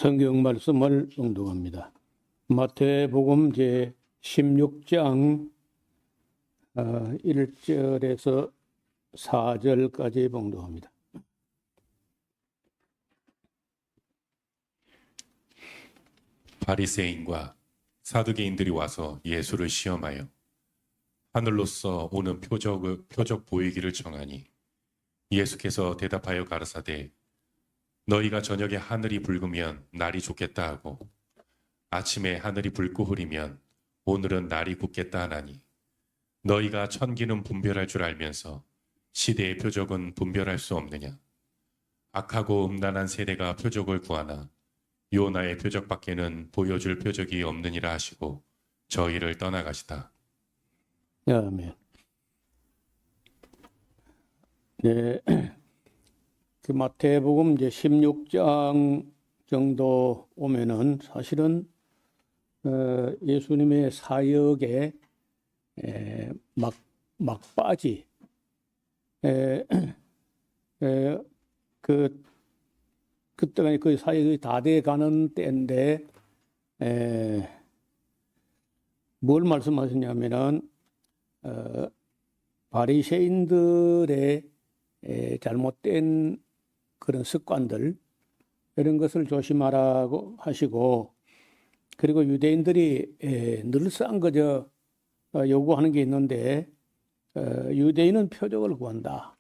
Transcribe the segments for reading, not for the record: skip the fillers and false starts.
성경 말씀을 봉독합니다. 마태복음 제 16장 1절에서 4절까지 봉독합니다. 바리새인과 사두개인들이 와서 예수를 시험하여 하늘로서 오는 표적 보이기를 청하니 예수께서 대답하여 가라사대 너희가 저녁에 하늘이 붉으면 날이 좋겠다 하고 아침에 하늘이 붉고 흐리면 오늘은 날이 굳겠다 하나니 너희가 천기는 분별할 줄 알면서 시대의 표적은 분별할 수 없느냐. 악하고 음란한 세대가 표적을 구하나 요나의 표적밖에는 보여줄 표적이 없느니라 하시고 저희를 떠나가시다. 아멘. 네, 그 마태복음 이제 16장 정도 오면은 사실은 예수님의 사역의 막바지 그때가 그 사역이 다 돼 가는 때인데 뭘 말씀하셨냐면은 바리새인들의 잘못된 그런 습관들 이런 것을 조심하라고 하시고, 그리고 유대인들이 늘상 그저 요구하는 게 있는데 유대인은 표적을 구한다.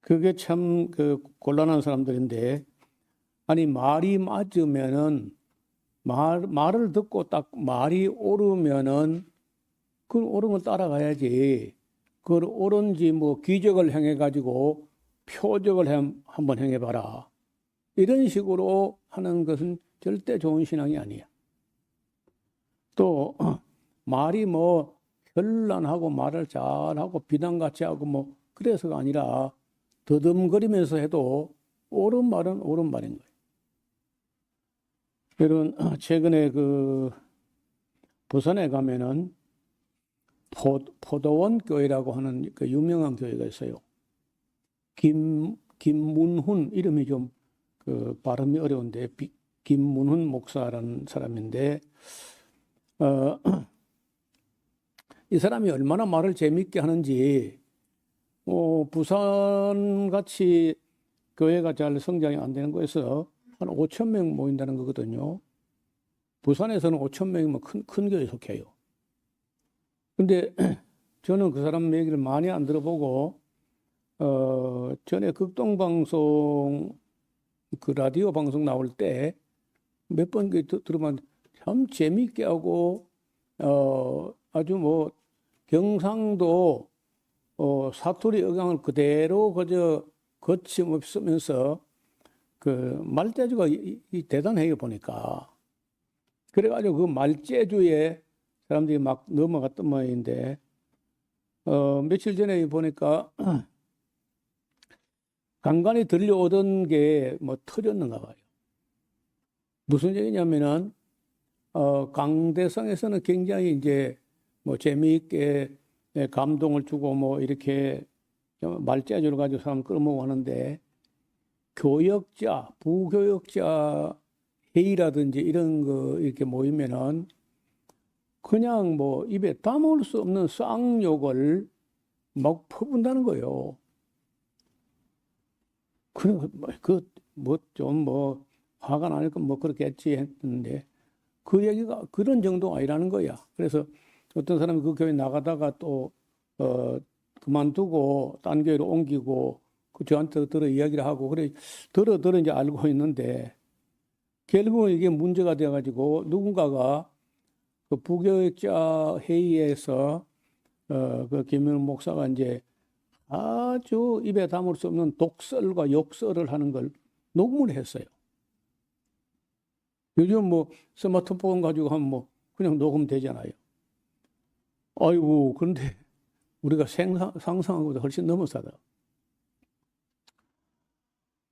그게 참 그 곤란한 사람들인데, 아니 말이 맞으면은 말을 듣고 딱 말이 옳으면은 그 옳은 걸 따라가야지. 그걸 옳은지 뭐 기적을 행해 가지고 표적을 한번 행해봐라. 이런 식으로 하는 것은 절대 좋은 신앙이 아니야. 또 말이 뭐 현란하고 말을 잘하고 비단같이 하고 뭐 그래서가 아니라 더듬거리면서 해도 옳은 말은 옳은 말인 거예요. 여러분, 최근에 그 부산에 가면은 포도원 교회라고 하는 그 유명한 교회가 있어요. 김문훈, 이름이 좀 그 발음이 어려운데 김문훈 목사라는 사람인데 이 사람이 얼마나 말을 재밌게 하는지, 부산 같이 교회가 잘 성장이 안 되는 곳에서 한 5천 명 모인다는 거거든요. 부산에서는 5천 명이면 큰 교회에 속해요. 근데 저는 그 사람 얘기를 많이 안 들어보고 전에 극동방송 그 라디오 방송 나올 때 몇 번 들으면 참 재미있게 하고 아주 뭐 경상도 사투리 억양을 그대로 그저 거침없으면서 그 말재주가 대단해요 보니까. 그래가지고 그 말재주에 사람들이 막 넘어갔던 모양인데 며칠 전에 보니까 간간히 들려오던 게 뭐 터졌는가 봐요. 무슨 얘기냐면은 강대성에서는 굉장히 이제 뭐 재미있게 감동을 주고 뭐 이렇게 말재주를 가지고 사람 끌어모으고 하는데, 교역자, 부교역자 회의라든지 이런 거 이렇게 모이면은 그냥 뭐 입에 담을 수 없는 쌍욕을 막 퍼붓는다는 거예요. 좀 화가 나니까 뭐 그렇게 했지 했는데 그 얘기가 그런 정도 아니라는 거야. 그래서 어떤 사람이 그 교회 나가다가 또 그만두고 딴 교회로 옮기고 그 저한테 들어 이야기를 하고 그래 들어 이제 알고 있는데, 결국은 이게 문제가 돼가지고 누군가가 그 부교역자 회의에서 그 김윤 목사가 이제 아주 입에 담을 수 없는 독설과 욕설을 하는 걸 녹음을 했어요. 요즘 뭐 스마트폰 가지고 하면 뭐 그냥 녹음되잖아요. 아이고, 그런데 우리가 상상한 것보다 훨씬 넘어서다.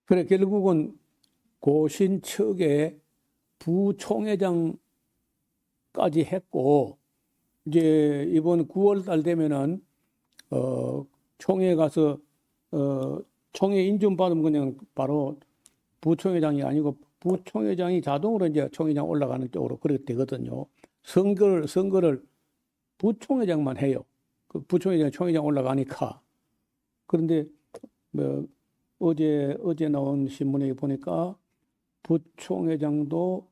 그래, 결국은 고신 측에 부총회장까지 했고, 이제 이번 9월 달 되면은 총회 가서 총회 인준 받으면 그냥 바로 부총회장이 아니고 부총회장이 자동으로 이제 총회장 올라가는 쪽으로 그렇게 되거든요. 선거를 부총회장만 해요. 그 부총회장 총회장 올라가니까. 그런데 뭐 어제 나온 신문에 보니까 부총회장도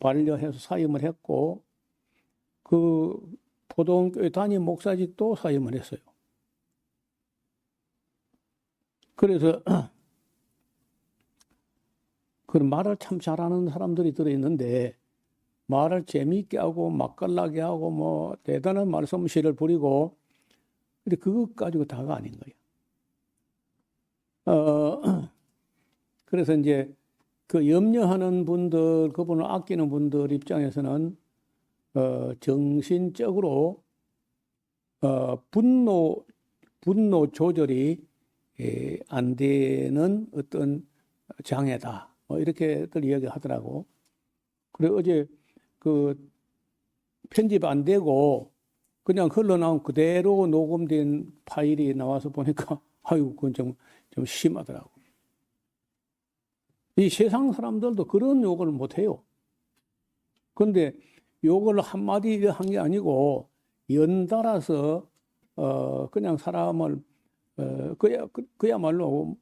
반려해서 사임을 했고 그 포동교회 담임 목사직도 사임을 했어요. 그래서 그 말을 참 잘하는 사람들이 들어있는데 말을 재미있게 하고 맛깔나게 하고 뭐 대단한 말솜씨를 부리고 근데 그것 가지고 다가 아닌 거예요. 그래서 이제 그 염려하는 분들, 그분을 아끼는 분들 입장에서는 정신적으로 분노 조절이 안 되는 어떤 장애다. 이렇게들 이야기하더라고. 그래 어제 그 편집 안 되고 그냥 흘러나온 그대로 녹음된 파일이 나와서 보니까 아이고 그건 좀 심하더라고. 이 세상 사람들도 그런 욕을 못 해요. 그런데 욕을 한마디 한 게 아니고 연달아서 그냥 사람을 그야말로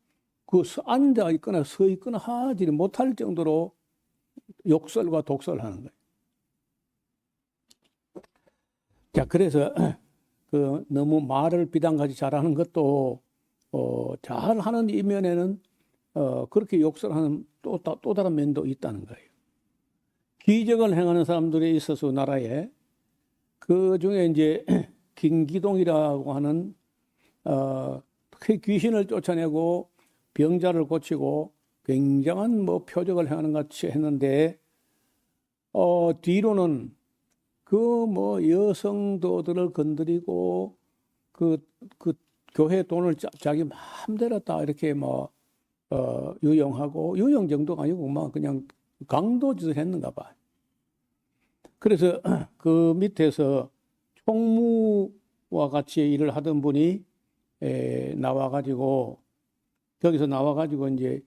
그 앉아 있거나 서 있거나 하지 못할 정도로 욕설과 독설하는 거예요. 자, 그래서 그 너무 말을 비단같이 잘하는 것도 잘하는 이면에는 그렇게 욕설하는 또 다른 면도 있다는 거예요. 기적을 행하는 사람들이 있어서 나라에 그 중에 이제 김기동이라고 하는 귀신을 쫓아내고 병자를 고치고 굉장한 뭐 표적을 행하는 같이 했는데 뒤로는 그 뭐 여성도들을 건드리고 그 교회 돈을 자기 마음대로 다 이렇게 뭐 유용하고 유용 정도가 아니고 막 그냥 강도짓을 했는가 봐. 그래서 그 밑에서 총무와 같이 일을 하던 분이 나와가지고 거기서 나와가지고 이제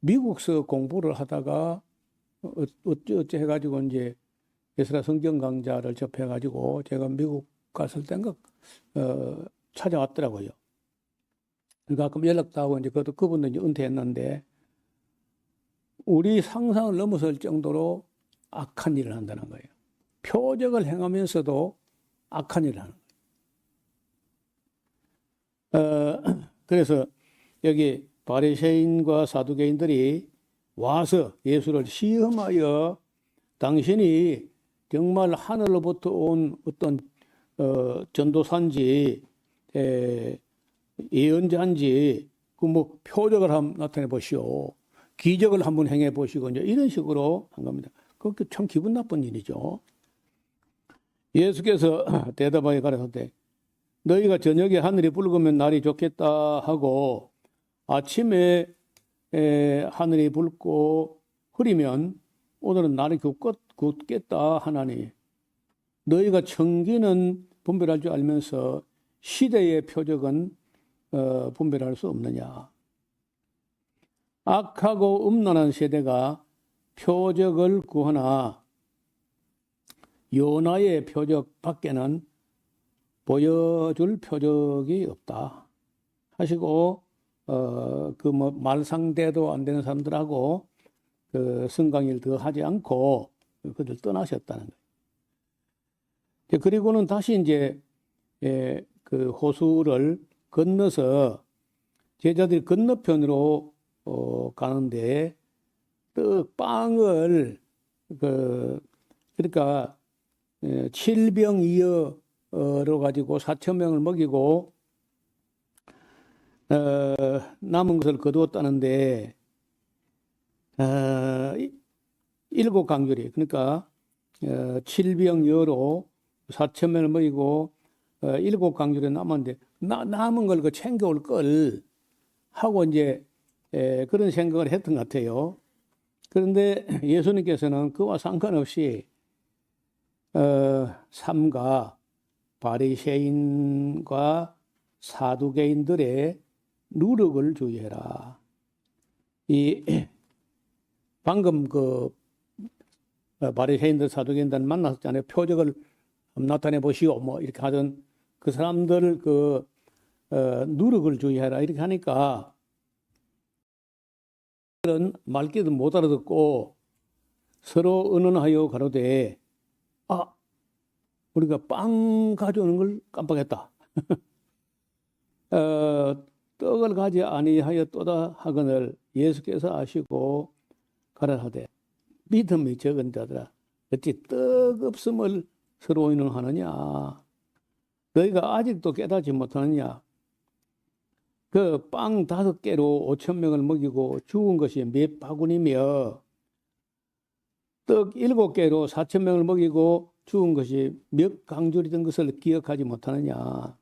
미국서 공부를 하다가 어째 해가지고 이제 에스라 성경 강좌를 접해가지고 제가 미국 갔을 땐가 찾아왔더라고요. 가끔 연락도 하고 이제 그분도 이제 은퇴했는데 우리 상상을 넘어설 정도로 악한 일을 한다는 거예요. 표적을 행하면서도 악한 일을 하는 거예요. 그래서 여기 바리새인과 사두개인들이 와서 예수를 시험하여 당신이 정말 하늘로부터 온 어떤 전도사인지 예언자인지 그 뭐 표적을 한번 나타내 보시오. 기적을 한번 행해 보시고 이제 이런 식으로 한 겁니다. 그게 참 기분 나쁜 일이죠. 예수께서 대답하여 가라사대 너희가 저녁에 하늘이 붉으면 날이 좋겠다 하고 아침에 하늘이 붉고 흐리면 오늘은 날이 굳겠다 하나니 너희가 청기는 분별할 줄 알면서 시대의 표적은 분별할 수 없느냐. 악하고 음란한 세대가 표적을 구하나 요나의 표적 밖에는 보여줄 표적이 없다 하시고 그 뭐 말상대도 안 되는 사람들하고 그 성강일 더 하지 않고 그들 떠나셨다는 거예요. 그리고는 다시 이제 그 호수를 건너서 제자들이 건너편으로 가는데 빵을 그러니까 7병2여로 가지고 4,000명을 먹이고 남은 것을 거두었다는데 7강줄이 그러니까 7병여로 4,000명을 먹이고 7강줄에 남았는데 남은 걸 그 챙겨올 걸 하고 이제 그런 생각을 했던 것 같아요. 그런데 예수님께서는 그와 상관없이 삼가 바리새인과 사두개인들의 누력을 주의해라. 이 방금 그 바리새인들 사두개인들 만났잖아요. 표적을 나타내 보시오. 뭐 이렇게 하던 그 사람들 그 누룩을 주의하라 이렇게 하니까 그들은 말귀도 못 알아듣고 서로 의논하여 가로되 우리가 빵 가져오는 걸 깜빡했다. 떡을 가지 아니하였도다 하거늘 예수께서 아시고 가라사대 믿음이 적은 자들아 어찌 떡 없음을 서로 의논하느냐. 너희가 아직도 깨닫지 못하느냐. 그 빵 5개로 5,000명을 먹이고 죽은 것이 몇 바구니며 떡 7개로 4,000명을 먹이고 죽은 것이 몇 강줄이 된 것을 기억하지 못하느냐.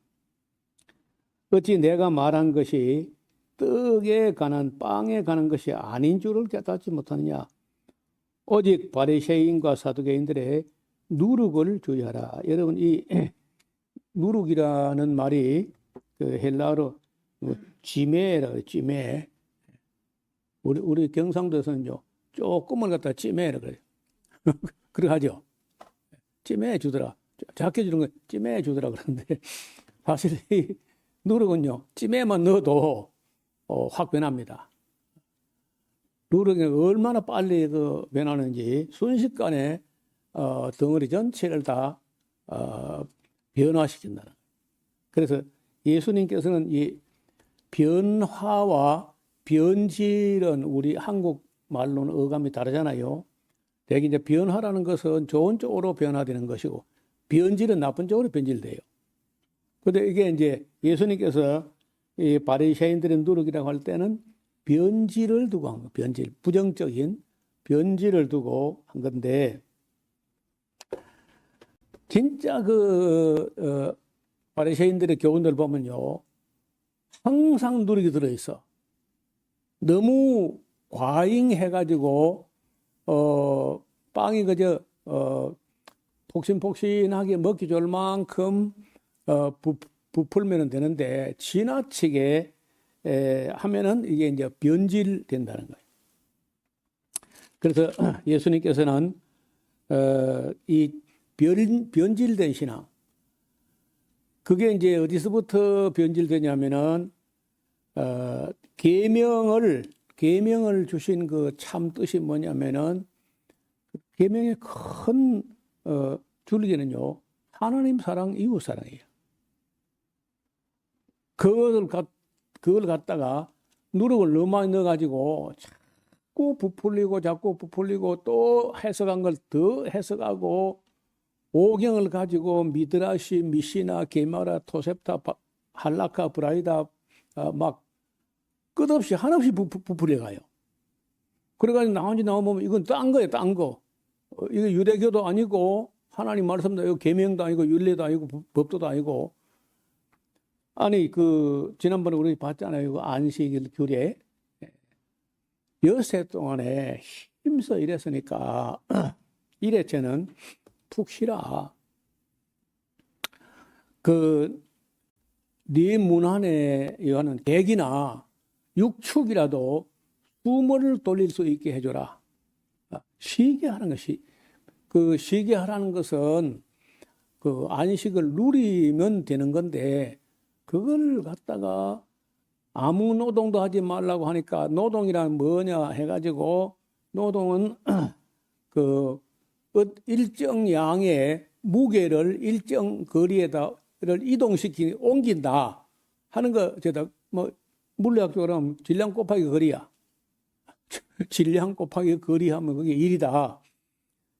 어찌 내가 말한 것이 떡에 관한 빵에 관한 것이 아닌 줄을 깨닫지 못하느냐. 오직 바리새인과 사두개인들의 누룩을 주의하라. 여러분 이 누룩이라는 말이 그 헬라어로 찌메라 찌메. 우리 경상도에서는요 조금을 갖다 찌메라 그래요. 그렇게 하죠. 찜해 주더라. 작게 주는 거 찜해 주더라 그러는데 사실 이 누룩은요 찜에만 넣어도 확 변합니다. 누룩이 얼마나 빨리 그 변하는지 순식간에 덩어리 전체를 다 변화시킨다는. 그래서 예수님께서는 이 변화와 변질은 우리 한국 말로는 어감이 다르잖아요. 대개 이제 변화라는 것은 좋은 쪽으로 변화되는 것이고 변질은 나쁜 쪽으로 변질돼요. 그런데 이게 이제 예수님께서 이 바리새인들의 누룩이라고 할 때는 변질을 두고 한 거, 변질, 부정적인 변질을 두고 한 건데 진짜 그 바리새인들의 교훈들 보면요 항상 누룩이 들어있어. 너무 과잉해가지고 빵이 그저 폭신폭신하게 먹기 좋을 만큼 부풀면 되는데 지나치게 하면은 이게 이제 변질된다는 거예요. 그래서 예수님께서는 이 변질된 신앙, 그게 이제 어디서부터 변질되냐면은 계명을 주신 그 참 뜻이 뭐냐면은 계명의 큰 줄기는요 하나님 사랑, 이웃 사랑이에요. 그걸 갖다가 누룩을 너무 많이 넣어가지고 자꾸 부풀리고 또 해석한 걸 더 해석하고 오경을 가지고 미드라시, 미시나, 게마라, 토셉타, 할라카, 브라이다 막 끝없이 한없이 부풀려가요. 그래가지고 나오면 이건 딴 거예요, 딴 거. 이거 유대교도 아니고 하나님 말씀도 아니고 계명도 아니고 율례도 아니고 법도도 아니고. 아니 그 지난번에 우리 봤잖아요. 그 안식 규례 엿새 동안에 힘써 일했으니까 일회째는 푹 쉬라. 그 네 문 안에 여하는 객이나 육축이라도 숨을 돌릴 수 있게 해줘라. 쉬게 하는 것이 그 쉬게 하라는 것은 그 안식을 누리면 되는 건데 그걸 갖다가 아무 노동도 하지 말라고 하니까 노동이란 뭐냐 해가지고 노동은 그 일정 양의 무게를 일정 거리에다를 옮긴다 하는 거 제가 뭐 물리학적으로 하면 질량 곱하기 거리야. 질량 곱하기 거리 하면 그게 일이다.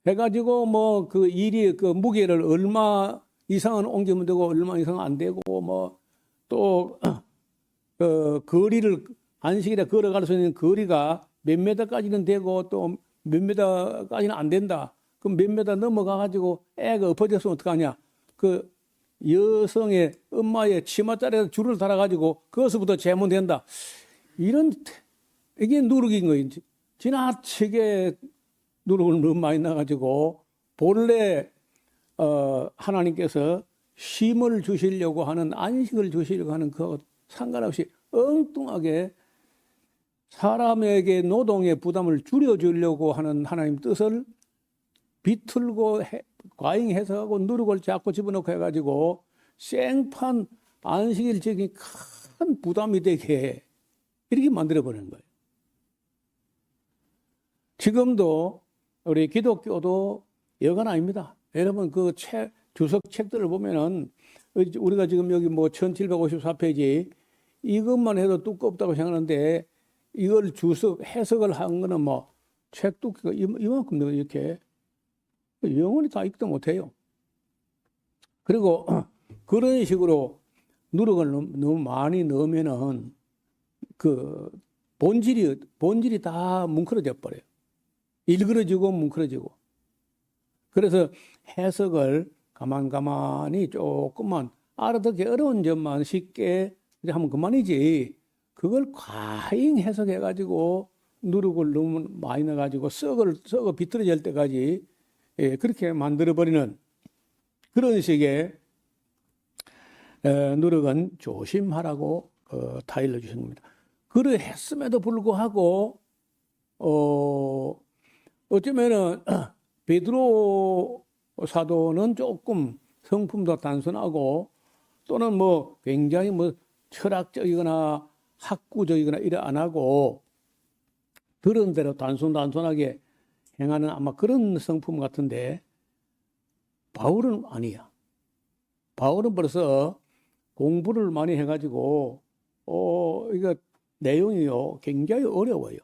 해가지고 뭐 그 일이 그 무게를 얼마 이상은 옮기면 되고 얼마 이상은 안 되고 뭐 또 거리를 안식일에 걸어갈 수 있는 거리가 몇 미터까지는 되고 또 몇 미터까지는 안 된다. 그럼 몇 미터 넘어가가지고 애가 엎어졌으면 어떡하냐. 그 여성의 엄마의 치마자리에 줄을 달아가지고 그것부터 재면 된다. 이런 이게 누룩인 거예요. 지나치게 누룩을 너무 많이 넣어가지고 본래 하나님께서 쉼을 주시려고 하는 안식을 주시려고 하는 그 상관없이 엉뚱하게 사람에게 노동의 부담을 줄여주려고 하는 하나님 뜻을 비틀고 과잉 해석하고 누룩을 자꾸 집어넣고 해가지고 생판 안식일 지키기 큰 부담이 되게 이렇게 만들어버리는 거예요. 지금도 우리 기독교도 여간 아닙니다. 여러분 그 주석 책들을 보면은 우리가 지금 여기 뭐 1754페이지 이것만 해도 두껍다고 생각하는데 이걸 주석 해석을 한 거는 뭐 책 두께가 이만큼 이렇게 영원히 다 읽도 못해요. 그리고 그런 식으로 누룩을 너무 많이 넣으면은 그 본질이 다 뭉클어져 버려요. 일그러지고 뭉클어지고. 그래서 해석을 가만히 조금만 알아듣기 어려운 점만 쉽게 하면 그만이지. 그걸 과잉 해석해가지고 누룩을 너무 많이 넣어가지고 썩어 비틀어질 때까지 그렇게 만들어버리는 그런 식의 누룩은 조심하라고 타일러 주신 겁니다. 그러했음에도 불구하고 어쩌면은 베드로 사도는 조금 성품도 단순하고 또는 뭐 굉장히 뭐 철학적이거나 학구적이거나 이래 안 하고 들은 대로 단순하게 행하는 아마 그런 성품 같은데 바울은 아니야. 바울은 벌써 공부를 많이 해가지고 이거 내용이요 굉장히 어려워요.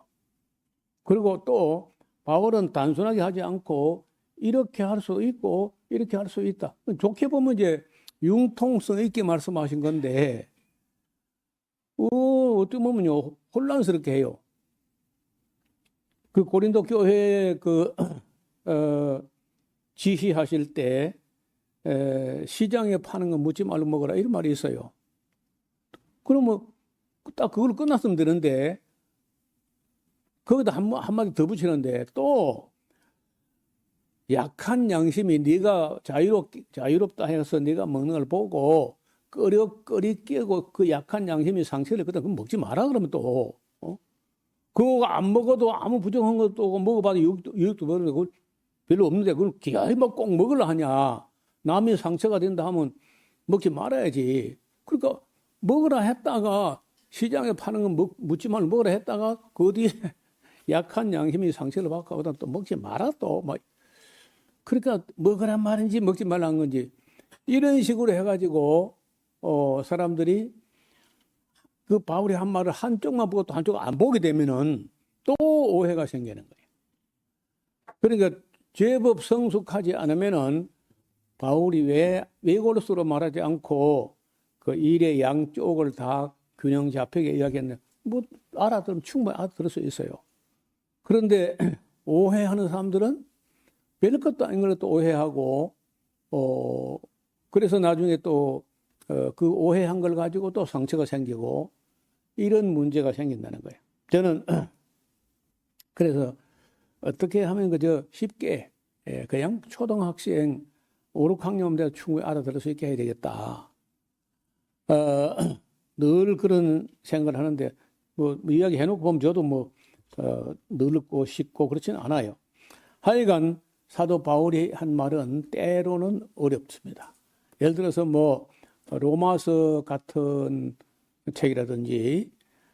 그리고 또 바울은 단순하게 하지 않고 이렇게 할 수 있고 이렇게 할 수 있다. 좋게 보면 이제 융통성 있게 말씀하신 건데 어떻게 보면요 혼란스럽게 해요. 그 고린도 교회에 지시하실 때 시장에 파는 거 묻지 말고 먹어라 이런 말이 있어요. 그러면 딱 그걸 끝났으면 되는데 거기다 한마디 더 붙이는데 또 약한 양심이 네가 자유롭다 해서 네가 먹는 걸 보고 끄리 깨고 그 약한 양심이 상처를 그다 그럼 먹지 마라 그러면 또 그거 안 먹어도 아무 부정한 것도 먹어봐도 유익도 별로 없는데 그걸 기아이 막 꼭 먹으려 하냐. 남이 상처가 된다 하면 먹지 말아야지. 그러니까 먹으라 했다가 시장에 파는 거 묻지 말고 먹으라 했다가 그 뒤에 약한 양심이 상처를 받고 하다 또 먹지 마라 또. 막. 그러니까 먹으란 말인지 먹지 말라는 건지 이런 식으로 해가지고 사람들이 그 바울이 한 말을 한쪽만 보고 또 한쪽 안 보게 되면은 또 오해가 생기는 거예요. 그러니까 제법 성숙하지 않으면은 바울이 왜 외골수로 말하지 않고 그 일의 양쪽을 다 균형 잡히게 이야기했는데 뭐 알아들으면 충분히 알아들을 수 있어요. 그런데 오해하는 사람들은 별 것도 아닌 걸 또 오해하고 그래서 나중에 또 그 오해한 걸 가지고 또 상처가 생기고 이런 문제가 생긴다는 거예요. 저는 그래서 어떻게 하면 그저 쉽게 그냥 초등학생 5, 6학년 돼서 충분히 알아들을 수 있게 해야 되겠다. 늘 그런 생각을 하는데 뭐 이야기 해놓고 보면 저도 뭐 늙고 쉽고 그렇지는 않아요. 하여간 사도 바울이 한 말은 때로는 어렵습니다. 예를 들어서 뭐 로마서 같은 책이라든지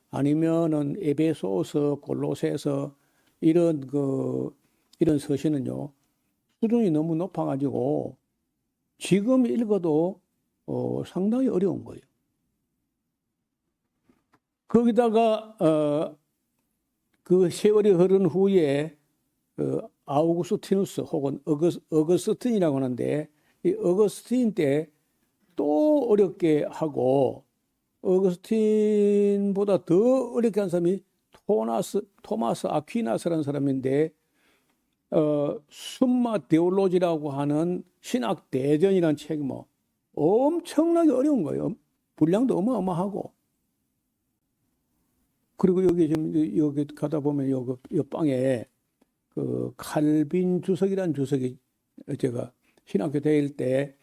아니면은 에베소서, 골로새서 이런 서신은요 수준이 너무 높아가지고 지금 읽어도 상당히 어려운 거예요. 거기다가 그 세월이 흐른 후에 아우구스티누스 혹은 어거스틴이라고 하는데 이 어거스틴 때 또 어렵게 하고 어거스틴보다 더 어렵게 한 사람이 토마스 아퀴나스라는 사람인데 숨마 데올로지라고 하는 신학 대전이라는 책이 뭐 엄청나게 어려운 거예요. 분량도 어마어마하고. 그리고 여기 가다 보면 옆방에 그 칼빈 주석이라는 주석이 제가 신학교 다닐 때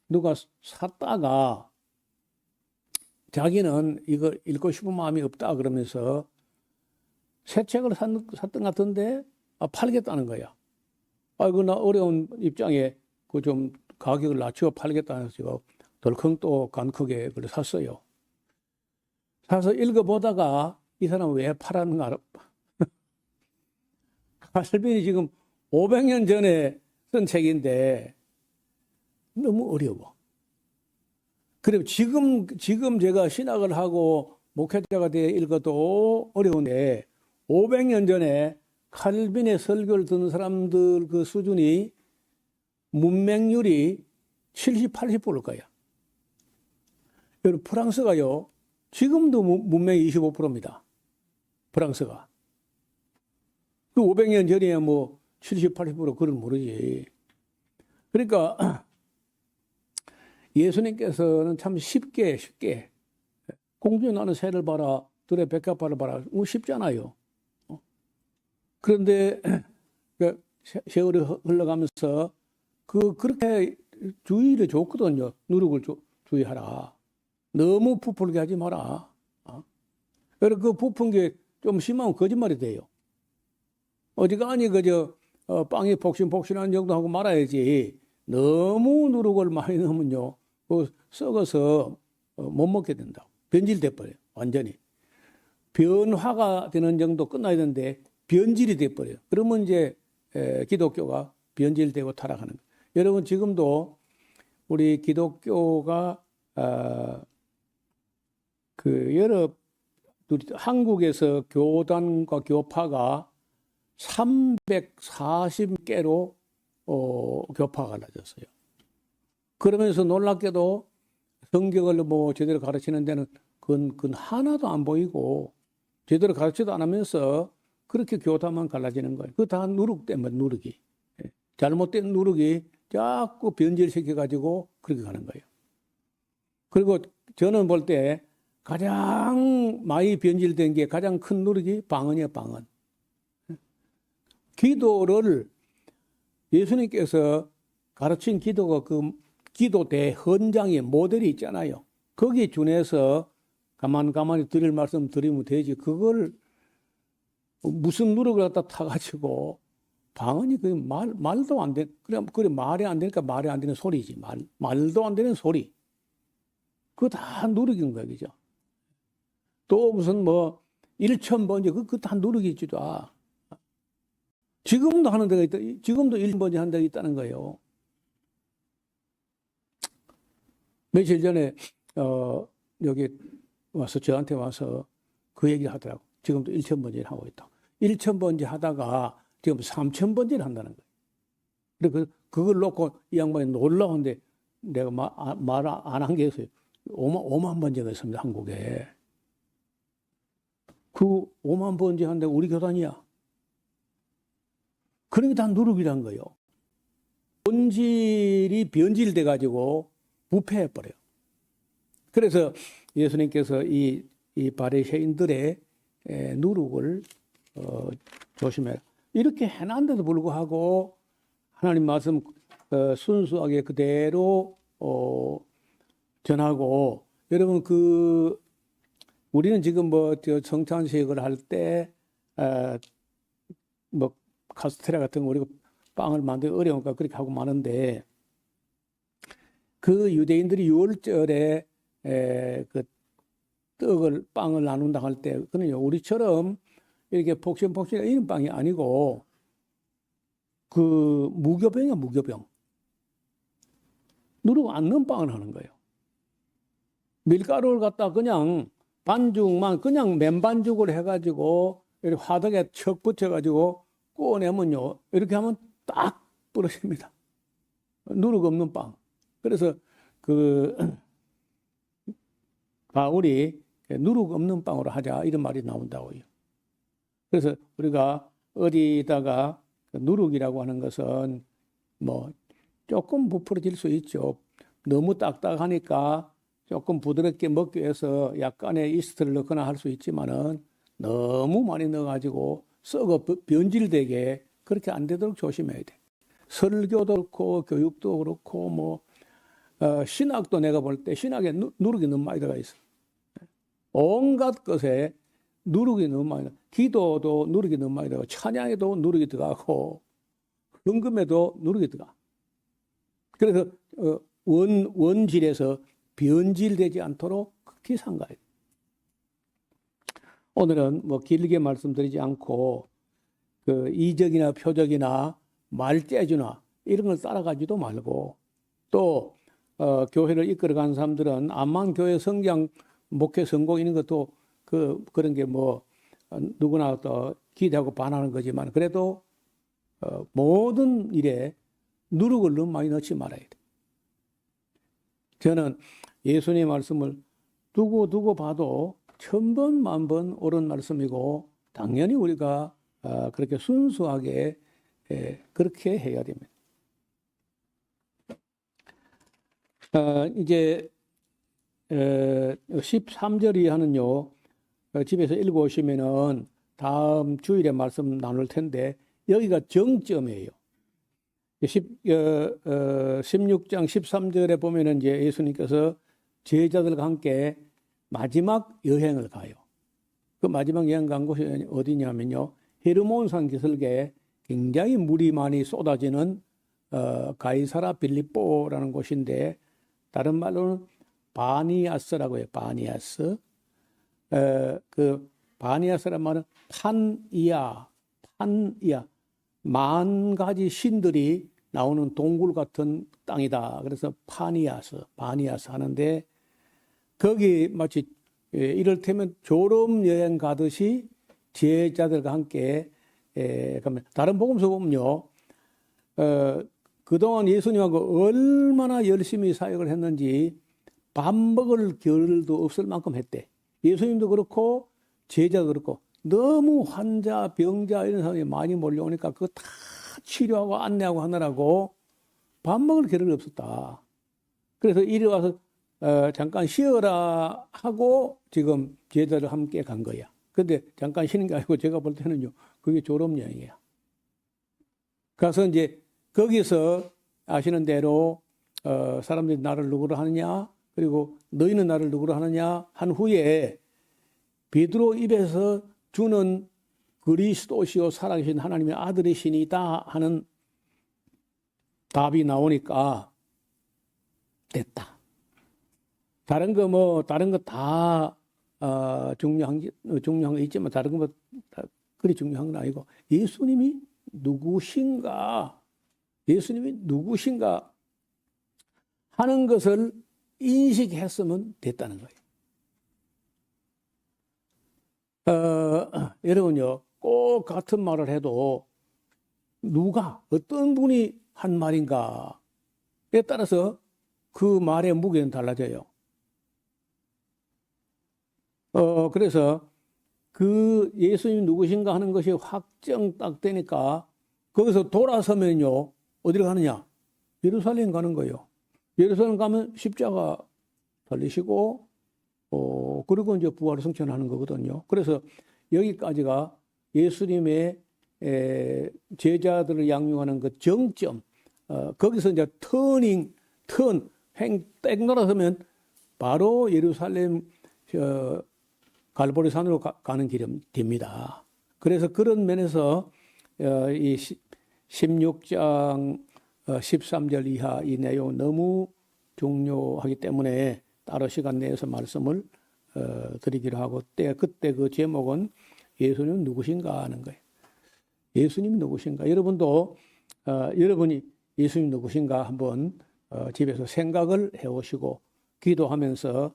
누가 샀다가 자기는 이거 읽고 싶은 마음이 없다 그러면서 새 책을 샀던 것 같은데 팔겠다는 거야. 아이고 나 어려운 입장에 그 좀 가격을 낮추어 팔겠다는 해서 덜컹 또 간 크게 그걸 샀어요. 사서 읽어보다가 이 사람은 왜 팔았는가 알아? 칼빈이 지금 500년 전에 쓴 책인데 너무 어려워. 그리고 지금 제가 신학을 하고 목회자가 되어 읽어도 어려운데 500년 전에 칼빈의 설교를 듣는 사람들 그 수준이 문맹률이 70, 80%일 거야. 여러분 프랑스가요. 지금도 문맹이 25%입니다. 프랑스가. 그 500년 전이야 뭐 70, 80% 그걸 모르지. 그러니까 예수님께서는 참 쉽게 공중에 나는 새를 봐라, 들의 백합화를 봐라. 쉽잖아요. 그런데 세월이 흘러가면서 그렇게 주의를 줬거든요. 누룩을 주의하라. 너무 부풀게 하지 마라. 그래서 그 부푼 게 좀 심하면 거짓말이 돼요. 어지간히 빵이 폭신폭신한 정도 하고 말아야지. 너무 누룩을 많이 넣으면요, 썩어서 못 먹게 된다고. 변질돼 버려요. 완전히. 변화가 되는 정도 끝나야 되는데 변질이 돼 버려요. 그러면 이제 기독교가 변질되고 타락하는 거예요. 여러분 지금도 우리 기독교가 한국에서 교단과 교파가 340개로 교파가 갈라졌어요. 그러면서 놀랍게도 성경을 뭐 제대로 가르치는 데는 그건 하나도 안 보이고 제대로 가르치도 안 하면서 그렇게 교단만 갈라지는 거예요. 그거 다 누룩 때문에 누룩이. 잘못된 누룩이 자꾸 변질시켜가지고 그렇게 가는 거예요. 그리고 저는 볼 때 가장 많이 변질된 게 가장 큰 누룩이 방언이에요, 방언. 기도를 예수님께서 가르친 기도가 그 기도 대헌장의 모델이 있잖아요. 거기에 준해서 가만히 드릴 말씀 드리면 되지. 그걸 무슨 누룩을 갖다 타가지고 방언이 그 말도 안 돼. 그래 말이 안 되니까 말이 안 되는 소리지. 말도 안 되는 소리. 그거 다 누룩인 거야, 그죠? 또 무슨 뭐 1,000번째 그거 다 누룩이지도. 지금도 하는 데가 있다. 지금도 1,000번째 하는 데가 있다는 거예요. 며칠 전에 여기 와서 저한테 와서 그 얘기를 하더라고. 지금도 1,000번째를 하고 있다. 1,000번째 하다가 지금 3,000번째를 한다는 거예요. 그래서 그걸 놓고 이 양반이 놀라운데 내가 말 안 한 게 있어요. 5만 번째가 있습니다, 한국에. 그 5만 번째 한데 우리 교단이야. 그런 게 다 누룩이란 거예요. 본질이 변질돼 가지고 부패해버려요. 그래서 예수님께서 이 바리새인들의 누룩을 조심해라. 이렇게 해놨는데도 불구하고 하나님 말씀 순수하게 그대로 전하고, 여러분 우리는 지금 뭐 성찬식을 할 때 뭐 카스테라 같은 거 우리가 빵을 만들기 어려우니까 그렇게 하고 마는데, 그 유대인들이 유월절에 그 빵을 나눈다 할 때 그는요, 우리처럼 이렇게 폭신폭신한 이런 빵이 아니고 그 무교병이야, 무교병. 누룩 안 넣은 빵을 하는 거예요. 밀가루를 갖다 그냥 반죽만 그냥 맨반죽으로 해가지고 이렇게 화덕에 척 붙여가지고 꺼내면요, 이렇게 하면 딱 부러집니다. 누룩 없는 빵. 그래서 바울이 누룩 없는 빵으로 하자 이런 말이 나온다고요. 그래서 우리가 어디다가 누룩이라고 하는 것은 뭐 조금 부풀어질 수 있죠. 너무 딱딱하니까 조금 부드럽게 먹기 위해서 약간의 이스트를 넣거나 할 수 있지만은 너무 많이 넣어가지고 썩어 변질되게 그렇게 안 되도록 조심해야 돼. 설교도 그렇고 교육도 그렇고 뭐 신학도 내가 볼 때 신학에 누룩이 너무 많이 들어가 있어. 온갖 것에 누룩이 너무 많이 들어가고, 기도도 누룩이 너무 많이 들어가고, 찬양에도 누룩이 들어가고, 헌금에도 누룩이 들어가. 그래서 원질에서 변질되지 않도록 극히 삼가야 돼. 오늘은 뭐 길게 말씀드리지 않고 그 이적이나 표적이나 말재주나 이런 걸 따라가지도 말고, 또 교회를 이끌어가는 사람들은 암만 교회 성장, 목회 성공 이런 것도 그런 게 뭐 누구나 또 기대하고 반하는 거지만, 그래도 모든 일에 누룩을 너무 많이 넣지 말아야 돼. 저는 예수님의 말씀을 두고 봐도 1000번, 10,000번 옳은 말씀이고, 당연히 우리가 그렇게 순수하게 그렇게 해야 됩니다. 이제 13절 이하는요, 집에서 읽어오시면은 다음 주일에 말씀 나눌 텐데, 여기가 정점이에요. 16장 13절에 보면은 이제 예수님께서 제자들과 함께 마지막 여행을 가요. 그 마지막 여행 간 곳이 어디냐면요, 헤르몬산 기슭에 굉장히 물이 많이 쏟아지는 가이사라 빌립보라는 곳인데, 다른 말로는 바니아스라고 해요. 바니아스. 그 바니아스란 말은 판이야. 만 가지 신들이 나오는 동굴 같은 땅이다. 그래서 바니아스 하는데, 거기 마치 이를테면 졸업 여행 가듯이 제자들과 함께 가면, 다른 복음서 보면요, 그동안 예수님하고 얼마나 열심히 사역을 했는지 밥 먹을 겨를도 없을 만큼 했대. 예수님도 그렇고 제자도 그렇고, 너무 환자, 병자 이런 사람이 많이 몰려오니까 그거 다 치료하고 안내하고 하느라고 밥 먹을 겨를이 없었다. 그래서 이리 와서 잠깐 쉬어라 하고 지금 제자들 함께 간 거야. 근데 잠깐 쉬는 게 아니고 제가 볼 때는요, 그게 졸업여행이야. 가서 이제 거기서 아시는 대로 사람들이 나를 누구로 하느냐, 그리고 너희는 나를 누구로 하느냐 한 후에 베드로 입에서 주는 그리스도시요 살아계신 하나님의 아들이시니다 하는 답이 나오니까 됐다. 다른 거 다 중요한 거 있지만, 다른 거 그리 중요한 건 아니고, 예수님이 누구신가 하는 것을 인식했으면 됐다는 거예요. 여러분요, 꼭 같은 말을 해도 어떤 분이 한 말인가에 따라서 그 말의 무게는 달라져요. 그래서 그 예수님 누구신가 하는 것이 확정 딱 되니까 거기서 돌아서면요, 어디로 가느냐? 예루살렘 가는 거예요. 예루살렘 가면 십자가 달리시고, 그리고 이제 부활을 성천하는 거거든요. 그래서 여기까지가 예수님의 제자들을 양육하는 그 정점, 거기서 이제 땡 돌아서면 바로 예루살렘 갈보리산으로 가는 길이 됩니다. 그래서 그런 면에서 이 16장 13절 이하 이 내용 너무 중요하기 때문에 따로 시간 내에서 말씀을 드리기로 하고, 그때 그 제목은 예수님은 누구신가 하는 거예요. 예수님이 누구신가? 여러분도 여러분이 예수님 누구신가 한번 집에서 생각을 해오시고, 기도하면서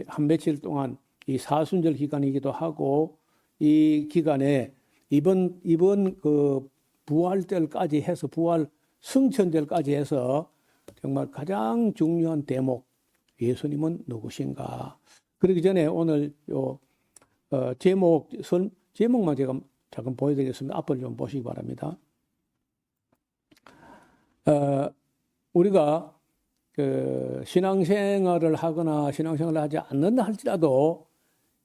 한 며칠 동안 이 사순절 기간이기도 하고, 이 기간에 이번 그 부활절까지 해서, 부활 승천절까지 해서 정말 가장 중요한 대목, 예수님은 누구신가. 그러기 전에 오늘 요 제목만 제가 잠깐 보여드리겠습니다. 앞을 좀 보시기 바랍니다. 우리가 그 신앙생활을 하거나 신앙생활을 하지 않는다 할지라도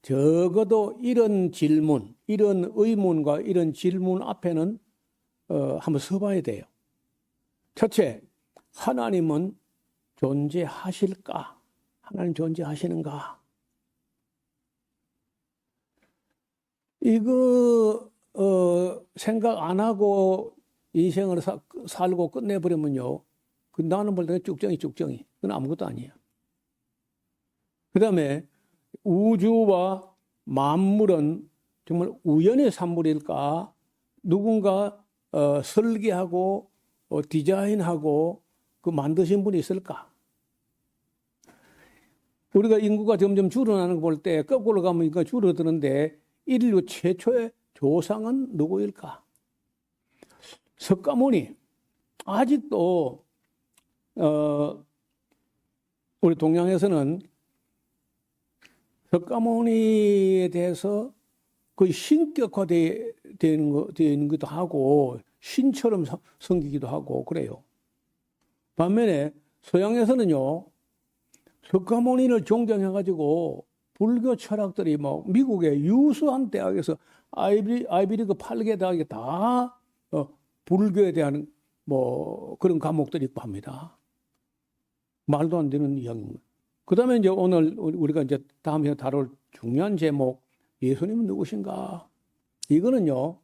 적어도 이런 질문, 이런 의문과 이런 질문 앞에는 한번 서봐야 돼요. 첫째, 하나님은 존재하실까? 하나님 존재하시는가? 이거 생각 안 하고 인생을 살고 끝내버리면요. 그 나는 볼 때 쭉정이. 그건 아무것도 아니에요. 그 다음에 우주와 만물은 정말 우연의 산물일까? 누군가 설계하고 디자인하고 그 만드신 분이 있을까? 우리가 인구가 점점 줄어나는 거 볼 때 거꾸로 가면 인구가 줄어드는데 인류 최초의 조상은 누구일까? 석가모니. 아직도 우리 동양에서는 석가모니에 대해서 거의 신격화되는 것도 하고 신처럼 섬기기도 하고 그래요. 반면에 서양에서는요, 석가모니를 존경해가지고 불교 철학들이 뭐 미국의 유수한 대학에서 아이비리그 8개 대학에 다 불교에 대한 뭐 그런 과목들이 있고 합니다. 말도 안 되는 이야기입니다. 그 다음에 이제 오늘 우리가 이제 다음에 다룰 중요한 제목, 예수님은 누구신가? 이거는요,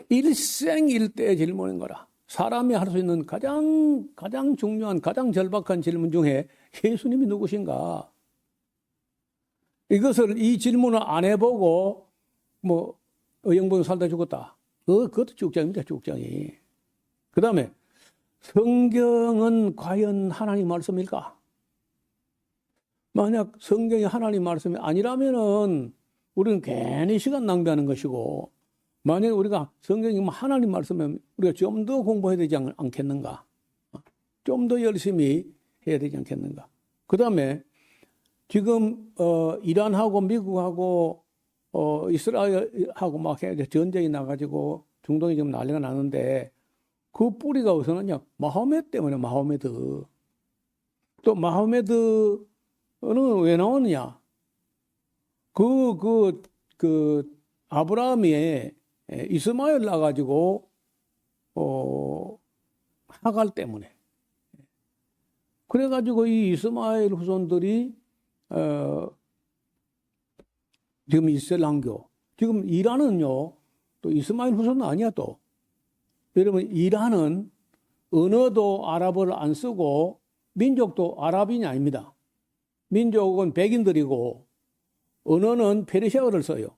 일생일대의 질문인 거라. 사람이 할 수 있는 가장 중요한, 가장 절박한 질문 중에 예수님이 누구신가? 이 질문을 안 해보고, 뭐, 영봉에 살다 죽었다. 그것도 쭉장입니다, 쭉장이. 그 다음에, 성경은 과연 하나님 말씀일까? 만약 성경이 하나님 말씀이 아니라면은 우리는 괜히 시간 낭비하는 것이고, 만약에 우리가 성경이 하나님 말씀이면 우리가 좀 더 공부해야 되지 않겠는가? 좀 더 열심히 해야 되지 않겠는가? 그 다음에 지금 이란하고 미국하고 이스라엘하고 막 전쟁이 나가지고 중동이 지금 난리가 나는데 그 뿌리가 어디서 났냐? 마호메 때문에 마호메드. 또 마호메드는 왜 나오느냐? 아브라함이 이스마엘 낳아가지고 하갈 때문에. 그래가지고 이 이스마엘 후손들이 지금 이슬람교, 지금 이란은요, 또 이스마엘 후손은 아니야 또. 여러분, 이란은 언어도 아랍어를 안 쓰고 민족도 아랍인이 아닙니다. 민족은 백인들이고 언어는 페르시아어를 써요.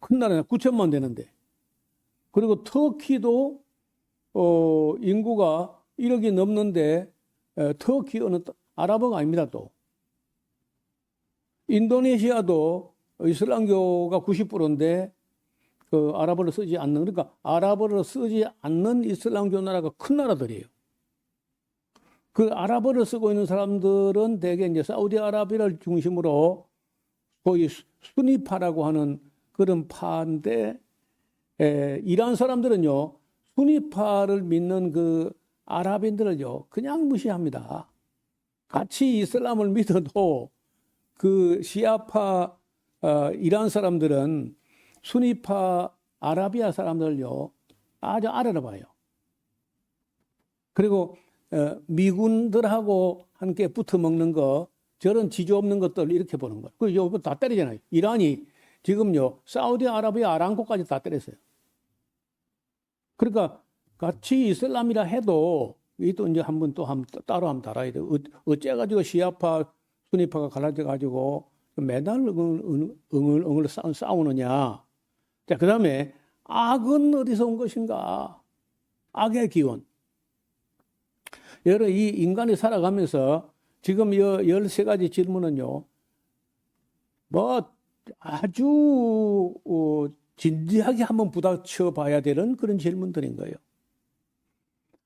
큰 나라는 9천만 되는데. 그리고 터키도 인구가 1억이 넘는데 터키 언어 아랍어가 아닙니다 또. 인도네시아도 이슬람교가 90%인데 그 아랍어를 쓰지 않는, 그러니까 아랍어를 쓰지 않는 이슬람교 나라가 큰 나라들이에요. 그 아랍어를 쓰고 있는 사람들은 대개 이제 사우디아라비아를 중심으로 거의 수니파라고 하는 그런 파인데, 이란 사람들은요, 수니파를 믿는 그 아랍인들을요, 그냥 무시합니다. 같이 이슬람을 믿어도 그 시아파 이란 사람들은 수니파 아라비아 사람들을요, 아주 알아봐요. 그리고 미군들하고 함께 붙어 먹는 거, 저런 지조 없는 것들 이렇게 보는 거예요. 그리고 다 때리잖아요. 이란이 지금요, 사우디아라비아 아람코까지 다 때렸어요. 그러니까 같이 이슬람이라 해도 이또 이제 따로 한번 달아야 돼요. 어째가지고 시아파, 수니파가 갈라져가지고 매달 응을 싸우느냐. 자, 그 다음에 악은 어디서 온 것인가? 악의 기원. 이 인간이 살아가면서 지금 13가지 질문은요, 뭐 아주 진지하게 한번 부닥쳐 봐야 되는 그런 질문들인 거예요.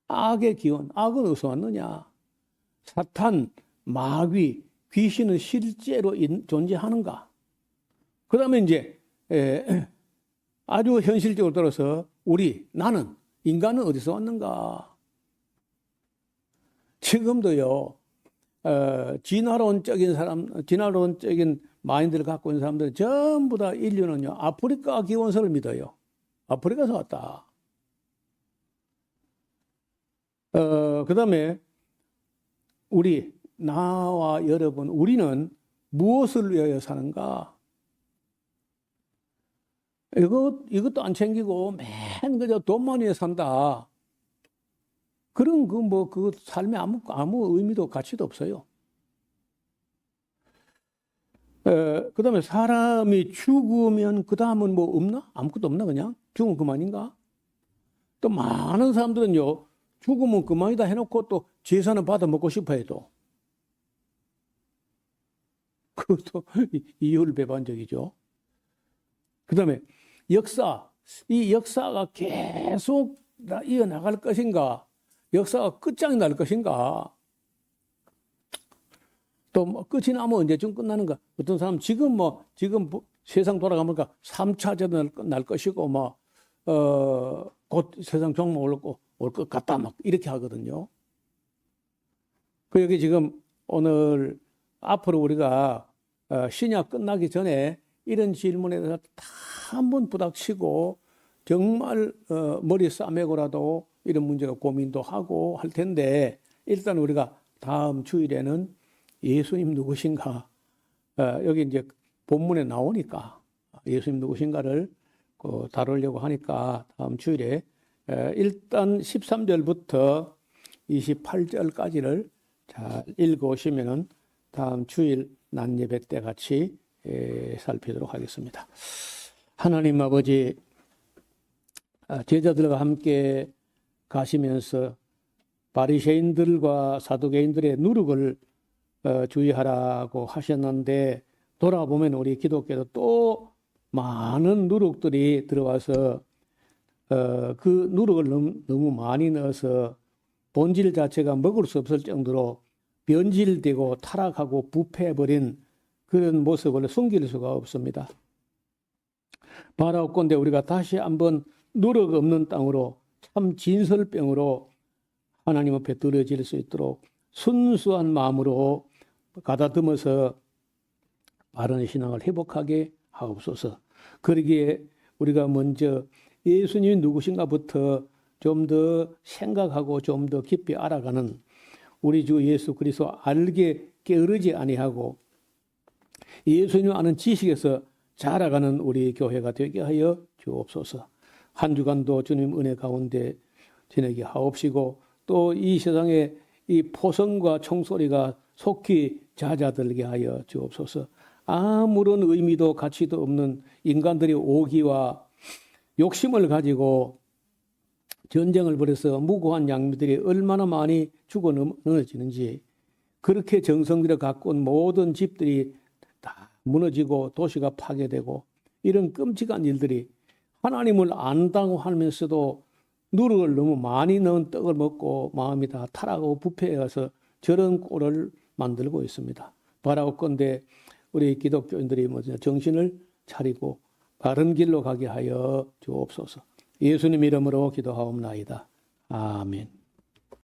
악의 기원, 악은 어디서 왔느냐? 사탄, 마귀, 귀신은 실제로 존재하는가? 그 다음에 이제 아주 현실적으로 들어서 나는, 인간은 어디서 왔는가? 지금도요, 진화론적인 마인드를 갖고 있는 사람들 전부 다 인류는요, 아프리카 기원설을 믿어요. 아프리카에서 왔다. 그 다음에 나와 여러분, 우리는 무엇을 위하여 사는가? 이것도 안 챙기고 맨 그저 돈만 위해 산다. 그런 그 삶에 아무 의미도 가치도 없어요. 그다음에 사람이 죽으면 그 다음은 뭐 없나? 아무것도 없나 그냥? 죽으면 그만인가? 또 많은 사람들은요, 죽으면 그만이다 해놓고 또 제사는 받아 먹고 싶어 해도. 그것도 이율배반적이죠. 그다음에 역사, 이 역사가 계속 이어나갈 것인가? 역사가 끝장이 날 것인가? 또 뭐 끝이 나면 언제쯤 끝나는가? 어떤 사람 지금 세상 돌아가니까 3차 대전 날 것이고 곧 세상 종말 올 것 같다 막 이렇게 하거든요. 그 여기 지금 오늘 앞으로 우리가 신약 끝나기 전에 이런 질문에 대해서 다 한번 부닥치고 정말 머리 싸매고라도 이런 문제가 고민도 하고 할 텐데, 일단 우리가 다음 주일에는 예수님 누구신가, 여기 이제 본문에 나오니까 예수님 누구신가를 다루려고 하니까 다음 주일에 일단 13절부터 28절까지를 잘 읽어오시면은 다음 주일 낮 예배 때 같이 살피도록 하겠습니다. 하나님 아버지, 제자들과 함께 가시면서 바리새인들과 사두개인들의 누룩을 주의하라고 하셨는데, 돌아보면 우리 기독교도 또 많은 누룩들이 들어와서 그 누룩을 너무 많이 넣어서 본질 자체가 먹을 수 없을 정도로 변질되고 타락하고 부패해버린 그런 모습을 숨길 수가 없습니다. 바라옵건대 우리가 다시 한번 누룩 없는 땅으로 참 진설병으로 하나님 앞에 드려질 수 있도록 순수한 마음으로 가다듬어서 바른 신앙을 회복하게 하옵소서. 그러기에 우리가 먼저 예수님이 누구신가부터 좀 더 생각하고 좀 더 깊이 알아가는 우리 주 예수 그리스도 알게 게으르지 아니하고 예수님 아는 지식에서 자라가는 우리 교회가 되게 하여 주옵소서. 한 주간도 주님 은혜 가운데 지내게 하옵시고, 또 이 세상에 이 포성과 총소리가 속히 잦아들게 하여 주옵소서. 아무런 의미도 가치도 없는 인간들이 오기와 욕심을 가지고 전쟁을 벌여서 무고한 양미들이 얼마나 많이 죽어 넘어지는지, 그렇게 정성들여 갖고 온 모든 집들이 다 무너지고 도시가 파괴되고 이런 끔찍한 일들이, 하나님을 안다고 하면서도 누룩을 너무 많이 넣은 떡을 먹고 마음이 다 타락하고 부패해서 저런 꼴을 만들고 있습니다. 바라옵건대 우리 기독교인들이 정신을 차리고 바른 길로 가게 하여 주옵소서. 예수님 이름으로 기도하옵나이다. 아멘.